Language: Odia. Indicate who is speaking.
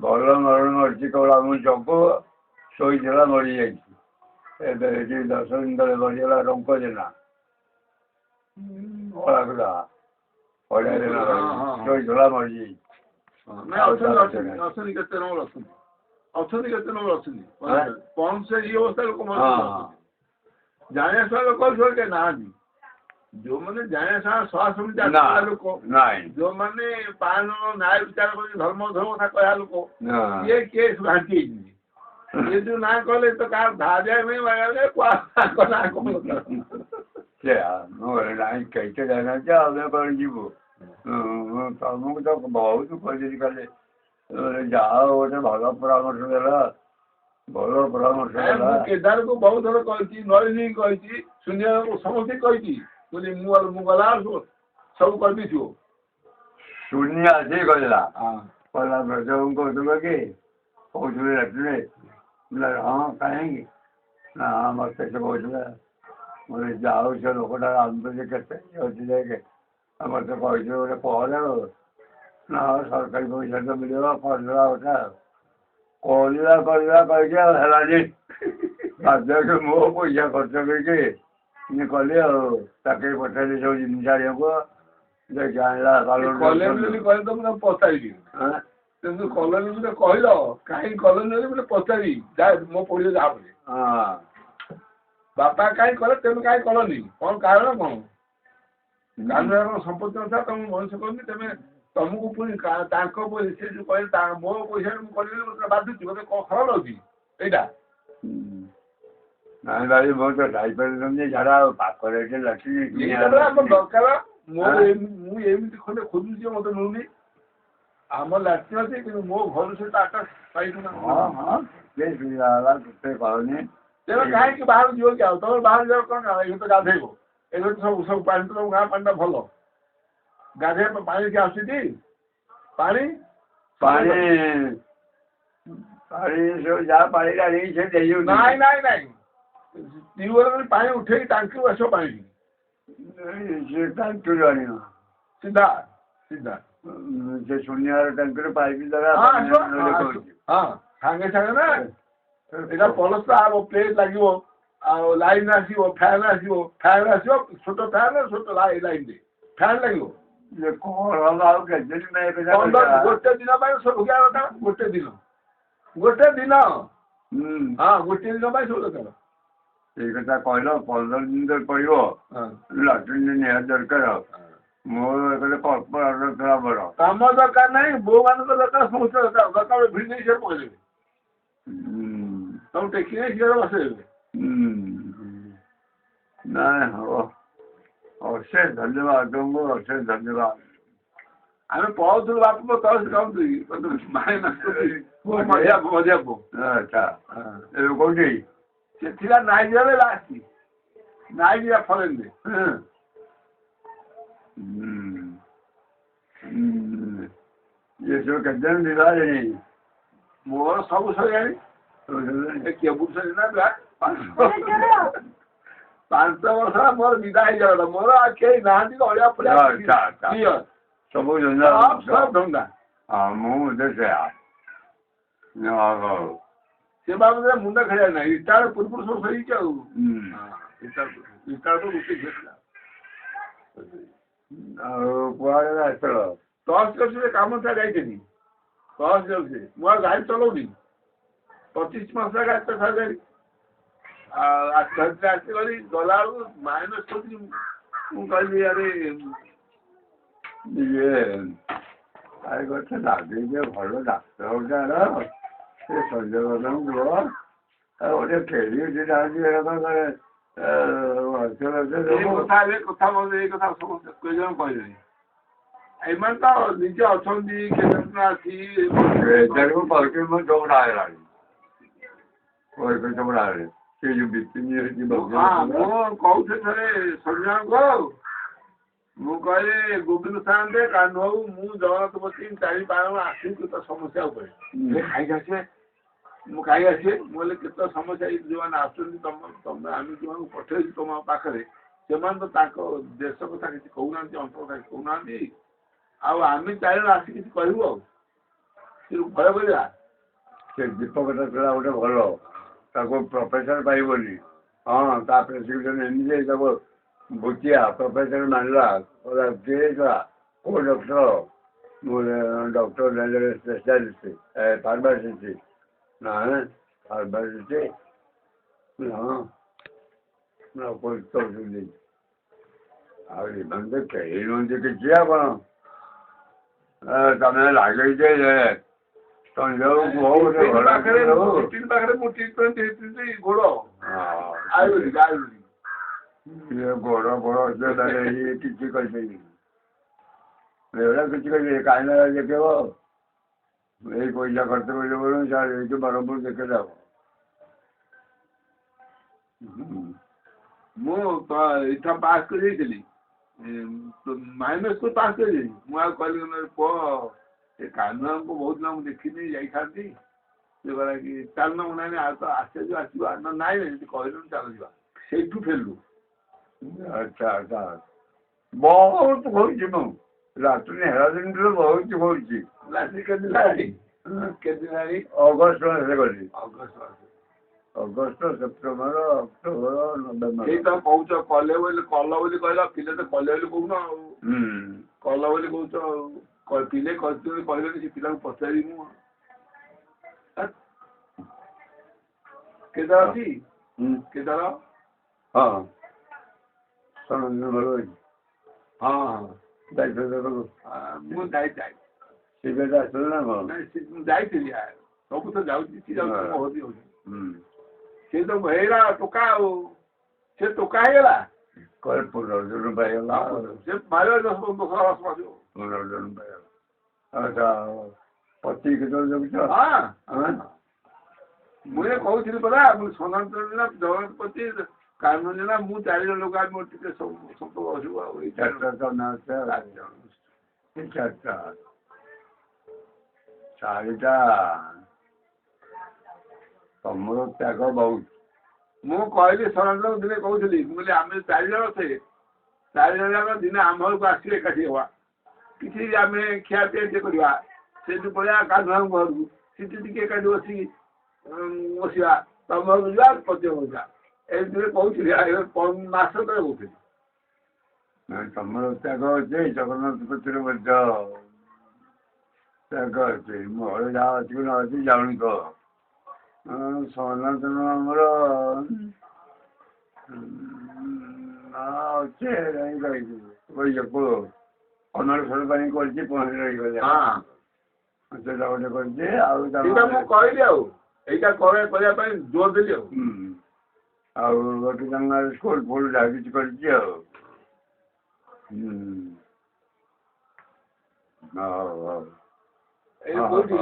Speaker 1: ଭଲ ମରଣ ମରିଛି କେବଳ ଆମ ଜଗ ଶୋଇଥିଲା ମରିଯାଇଛି। ଏବେ ଏଠି 10 ଦିନ ତଳେ ମରିଗଲା ରଙ୍କ ଜେନା ଅଳାଗୁଡ଼ା ଅଳିଆ ଦିନ ଶୋଇଥିଲା ମରିଯାଇଛି।
Speaker 2: ଅଛନ୍ତି କେତେ ନମ୍ବର ଅଛନ୍ତି କେତେ ନମ୍ବର ଅଛନ୍ତି ପହଞ୍ଚ ଏଇ ଅବସ୍ଥା ଲୋକ ଜାଣିବା ସାରା ଲୋକ ନାହାନ୍ତି। ଯୋଉମାନେ ଜାଣିବା ସାରା ସହାସମିତି ଲୋକ ଯୋଉମାନେ ପାଳନ ନ୍ୟାୟ ବିଚାର କରି ଧର୍ମ କଥା କହିବା ଲୋକ କିଏ କିଏ ଘାଣ୍ଟି ହେଇଛନ୍ତି। ये जो ना कहले तो का धाजा में वाले को ना को
Speaker 1: नहीं कैसे जाना क्या हमें कर जीवो तुमको तो बहुत खोजी कले जाओ गोटे भल परामर्श देला भल परामर्श देला
Speaker 2: केदार को बहुत थोड़ा कही नलिनी कही शून्य समस्त कही मु गला सब कर दी
Speaker 1: शून्य आसी कहला कहला ब्रज कहूल कि कौन रखले हाँ कहेंगे ना मत से कहला बोले जाओ से लोकटा आंदोलन केते अच्छी जाके मत कही गोटे पहले ना सरकारी पैसा तो मिल पड़ा गोटा कहला कही मो पैसा खर्च करके कली आके पठेली सब जिनस आने को देखिए आनला
Speaker 2: पचारि कलनी गोटे कहल कहीं कलनी बोले पचारि मो पड़े जा बापा कहीं कले तेम कहीं कलनी कौन कारण कौन कारण संपत्ति अनुसार तुम मनुष्य करनी तेज तुमको पुणी से जो कह मो पैसा मुझे बाधुची मत खराब लगे यहाँ
Speaker 1: ନାଇଁ ଭାଇ ମୁଁ ତ ଯାଇପାରିଲିନି ଝାଡ଼ା ପାଖରେ ଏଠି
Speaker 2: ଦରକାର ମୁଁ ଏମିତି ଖଣ୍ଡେ ଖୋଜୁଛି ମତେ ମିଳୁନି ଆମ ଲାଟ୍ରିନ୍ ଅଛି କିନ୍ତୁ ମୋ ଘରୁ ସେ ଆକାଶ ପାଇବୁନା
Speaker 1: କହୁନି
Speaker 2: ତେବେ କାହିଁକି ବାହାରୁ ଯିବ କି ଆଉ ତମେ ବାହାରୁ ଯାଅ କଣ ଏବେ ତ ଗାଧେଇବ ଏବେ ତ ସବୁ ପାଣି ତ ଗାଁ ପାଣିଟା ଭଲ ଗାଧେଇବା ପାଣି କି ଆସୁଛି ପାଣି
Speaker 1: ପାଣି ପାଣି ସବୁ ଯାହା ପାଣି ଆଣିକି ସେ ଦେଇଯାଉ
Speaker 2: ନାଇଁ ନାଇଁ ନାଇଁ ଟ୍ୟୁବୱେଲ ପାଣି ଉଠେଇକି ଟାଙ୍କିରୁ ଆସିବ ପାଣି
Speaker 1: ସେ ଟାଙ୍କିରୁ ଆଣିବ
Speaker 2: ସିଧା ସିଧା
Speaker 1: ସେ ଶୂନ୍ୟ ଟାଙ୍କିରୁ ପାଇପ୍ ଦ୍ୱାରା
Speaker 2: ହଁ ସାଙ୍ଗେ ସାଙ୍ଗେ ନା ଏଇଟା ପଲସ୍ତ ହବ ପ୍ଲେଟ୍ ଲାଗିବ ଆଉ ଲାଇନ୍ ଆସିବ ଫ୍ୟାନ୍ ଆସିବ ଛୋଟ ଫ୍ୟାନ୍ ଛୋଟ ଲାଇନ୍ ଫ୍ୟାନ୍ ଲାଗିବ
Speaker 1: ଆଉ କେତେ ଦିନ
Speaker 2: ଗୋଟେ ଦିନ ପାଇଁ ସବୁ କଥା ଗୋଟେ ଦିନ ହଁ ଗୋଟେ ଦିନ ପାଇଁ ସବୁ ଦରକାର
Speaker 1: ସେଇ କଥା କହିଲ 15 ଦିନ ତ ପଡ଼ିବ ଲାଟ୍ରିନ୍ ନିହାତି ଦରକାର ମୋର ଏକରେ କଳ୍ପ ଥିଲା ବଡ଼
Speaker 2: କାମ ଦରକାର ନାହିଁ ବୋଉ ମାନଙ୍କ ଦରକାର ସମସ୍ତେ ଦରକାର ଭିଡ଼ି ନେଇ ସେ ପକେଇଦେବେ ତମକୁ ଟେକି ନେଇ ସିଏ ବସେଇଦେବେ
Speaker 1: ନାଇଁ ହବ ଅଶେଷ ଧନ୍ୟବାଦ ତୁମକୁ ଅଶେଷ ଧନ୍ୟବାଦ
Speaker 2: ଆମେ ପଢ଼ୁଥିଲୁ ବାପ ମଜା ପୁଅ
Speaker 1: ଆଚ୍ଛା ଏବେ କୋଉଠି
Speaker 2: ସେ ଥିଲା ନାଇଜରରେ ଆସିଛି ନାଇଜରିଆ ଫରେନ୍ରେ
Speaker 1: ଇଏ ସବୁ କେତେ ଦିନ ବିବାହ
Speaker 2: ମୋର ସବୁ ସରିଲାଣି କେବୁଲ ସରିଲା 5 ବର୍ଷ ମୋର ବିଦା ହେଇଯାଉଥିଲା ମୋର ଆଉ କେହି ନାହାନ୍ତି ଅଳିଆ ଫଳିଆ
Speaker 1: ସବୁ
Speaker 2: ଧନ୍ଦା
Speaker 1: ହଁ ମୁଁ ସେଇଆ ହଉ
Speaker 2: ସେ ବାବଦରେ ମୁଣ୍ଡ ଖେଳିବା ନାହିଁ ରିଟାୟାର୍ଡ ପୂର୍ବରୁ ସବୁ ସରିଛି ଆଉ ରିଟାୟାର୍ଡ ଗୋଟେ ଝିଅଥିଲା
Speaker 1: ଆଉ କୁଆଡ଼େ ଆସିଲ
Speaker 2: ତହସିଲରେ କାମ ଯାଇଥିଲି ତହସିଲ ମୁଁ ଆଉ ଗାଡ଼ି ଚଲାଉନି 25 ମାସ ଗାଡ଼ି ତ ଛାଡ଼ିଦେଲି ଆଉ ଆସିଗଲି ଗଲାବେଳକୁ ମାଇନସ୍ କରୁଛି ମୁଁ କହିଲି ଆରେ
Speaker 1: ଇଏ ଆରେ ଗୋଟେ ଲାଗିଛି ଭଲ ଡାକ୍ତର ଗୋଟେ ସେ ସଞ୍ଜୟ ବାବୁଙ୍କୁ କୁହ ଆଉ ଗୋଟେ ଫେରି ଉଠି ଯାଉଛି
Speaker 2: କଥା ଏଇ କଥା ସମସ୍ତେ କେଜଣ କହିଲେଣି ଏମାନେ ତ ନିଜେ ଅଛନ୍ତି
Speaker 1: କେଜାରକୁ କହିକି ମୁଁ ଚଉଡ଼ା ହେଲାଣି କହିକି ଚଉଡ଼ା ହେଲେ ସେ ଯୋଉ ବିପିନି
Speaker 2: ମୁଁ କହୁଥିଲି ଥରେ ସଞ୍ଜୟଙ୍କୁ ମୁଁ କହିଲି ଗୋବିନ୍ଦ ସାନ୍ତେ କାହ୍ନୁ ବାବୁ ମୁଁ ଜଗନ୍ନାଥ ବସି 4-5 ଆସିବି କେତେ ସମସ୍ୟା ଉପରେ ଖାଇକି ଆସିବେ ମୁଁ ଖାଇକି ଆସିବେ ମୁଁ କହିଲି କେତେ ସମସ୍ୟା ଯେଉଁମାନେ ଆସୁଛନ୍ତି ତମେ ଆମେ ଯେଉଁମାନଙ୍କୁ ପଠେଇଛୁ ତମ ପାଖରେ ସେମାନେ ତ ତାଙ୍କ ଦେଶ କଥା କିଛି କହୁନାହାନ୍ତି ଅଞ୍ଚଳ କଥା କିଛି କହୁନାହାନ୍ତି ଆଉ ଆମେ 4 ଜଣ ଆସି କିଛି କହିବୁ ଆଉ ଭୟ କରିବା
Speaker 1: ସେ ଦୀପକଟା ଥିଲା ଗୋଟେ ଭଲ ତାକୁ ପ୍ରଫେସର ପାଇବନି ହଁ ତା ପ୍ରେସକ୍ରିପସନ୍ ଏମିତି ତାକୁ ବୁଝିଆ ପ୍ରଫେସର ମାନିଲା କିଏ କୋଉ ଡକ୍ଟର ମୁଁ ଡକ୍ଟର ସ୍ପେଶାଲିଷ୍ଟ ଫାର୍ମାସିଷ୍ଟ ନା ଫାର୍ମାସିଷ୍ଟ ହଁ କହୁଛନ୍ତି ଆଉ ଏମାନେ ତ କେହି ନୁହନ୍ତି କିଛି ଆଉ କଣ ତମେ ଲାଗେଇଛେ ତମେ ଯୋଉ
Speaker 2: ପାଖରେ ମୁଁ ଟ୍ରିଟମେଣ୍ଟ ହେଇଥିଲି ଗୋଡ଼ ଆୟୁର୍ବେଦିକ
Speaker 1: ଇଏ ଗୋଡ଼ ଗୋଡ଼ ଇଏ କିଛି କରିପାରିବି ଏଗୁଡ଼ା କିଛି କରିବେ କାହିଁକି ନା ଦେଖେଇବ ଏଇ ପଇସା ଖର୍ଚ୍ଚ କରିବ ଏଇଠି ବରହମପୁର ଦେଖେଇ ଦେବ
Speaker 2: ମୁଁ ଏଇଟା ପାସ୍ କରି ଯାଇଥିଲି ମାଇନସ୍କୁ ପାସ୍ କରିଦେଲି ମୁଁ ଆଉ କହିଲି ପୁଅ ଏ କାହ୍ନୁଆଙ୍କୁ ବହୁତ ଦିନ ମୁଁ ଦେଖିନି ଯାଇଥାନ୍ତି ସେ କହିଲା କି ଚାଲୁନ ମୁଁ ନାଇଁ ଆଉ ତ ଆଶ୍ଚର୍ଯ୍ୟ ଆସିବା ନା ନାଇଁ ଯଦି କହିଲୁନି ଚାଲ ଯିବା ସେଇଠୁ ଫେରିଲୁ
Speaker 1: ଆଚ୍ଛା ଆଚ୍ଛା ବହୁତ ହଉଛି ମୁଁ ରାତ୍ରି ହେରା ଦିନଠୁ ବହୁତ ହଉଛି
Speaker 2: ରାତ୍ରି କେତେ ଦିନ ହେଲାଣି
Speaker 1: ଅଗଷ୍ଟ ମାସରେ ଗଲି
Speaker 2: ଅଗଷ୍ଟ ମାସ
Speaker 1: ଅଗଷ୍ଟ ସେପ୍ଟେମ୍ବର ଅକ୍ଟୋବର ନଭେମ୍ବର
Speaker 2: ସେଇ ତ କହୁଛ କଲ ବୋଲି କହିଲ ପିଲେ ତ କଲେ ବୋଲି କହୁନ ଆଉ କଲ ବୋଲି କହୁଛ ଆଉ ପିଲେ କହିଲେନି ସେ ପିଲାକୁ ପଚାରି ମୁଁ କେଦାର ଅଛି କେଦାର
Speaker 1: ହଁ ହଁ
Speaker 2: ମୁଁ ଯାଇ
Speaker 1: ଶିବେ ଆସିଲେ ନା କଣ
Speaker 2: ମୁଁ ଯାଇଥିଲି ସବୁ ତ ଯାଉଛି କି ଯାଉଛି ହଉଛି ସେ ତ ହେଇଗଲା ଟୋକା ଆଉ ସେ ଟୋକା ହେଇଗଲା
Speaker 1: ପୁନର୍ଜନ୍ମ ପାଇଗଲା
Speaker 2: ସେ ମାରିବ
Speaker 1: ପୁନର୍ଜନ୍ମ ପାଇଗଲା ଆଚ୍ଛା ପତି କେତେବେଳେ ଜଗୁଛ
Speaker 2: ମୁଁ ଏ କହୁଥିଲି ପରା ମୁଁ ସନାତନ ଜଗନ୍ନାଥପତି କାହ୍ନୁଜନା ମୁଁ 4 ଜଣ ଲୋକ ମୋର ଟିକେ ସମ୍ପର୍କ ଆସିବ ଆଉ ଏଇ 4ଟା
Speaker 1: ତମର ତ୍ୟାଗ ବହୁତ
Speaker 2: ମୁଁ କହିଲି ସନାତନ ଦିନେ କହୁଥିଲି ମୁଁ କହିଲି ଆମେ 4 ଜଣ ଅଛେ 4 ଜଣ ଯାକ ଦିନେ ଆମ ଘରକୁ ଆସିବେ ଏକାଠି ହବା କିଛି ଆମେ ଖିଆ ପିଆ ଟିକେ କରିବା ସେଇଠୁ ପଳେଇବା କାହ୍ନୁଆଙ୍କ ଘରକୁ ସେଠି ଟିକେ ଏକାଠି ବସିବା ତମ ଘରକୁ ଯିବା ପତି ଯିବା ଏମିତିରେ କହୁଥିଲି ମାସ ତଳେ କହୁଥିଲି
Speaker 1: ତମର ତ୍ୟାଗ ଅଛି ଜଗନ୍ନାଥ ପତିରେ ମଧ୍ୟ ତ୍ୟାଗ ଅଛି ମୋର ଯାହା ଅଛି ନ ଅଛି ଜାଣୁଛ ସନାତନ ଆମର ଅଛି ଅନଶନ ପାଇଁ କରିଛି ପହଁରି ରହିଗଲେ ସେଟା ଗୋଟେ କରିଛି ଆଉ
Speaker 2: ମୁଁ କହିଲି ଆଉ ଏଇଟା କରିବା ପାଇଁ ଜୋର ଦେଲି
Speaker 1: ଆଉ ଗୋଟେ ତାଙ୍କର ସ୍କୁଲ ଫୁଲ ଯାହା କିଛି କରିଛି ଆଉ ହଉ ହଉ
Speaker 2: କୋଉଠି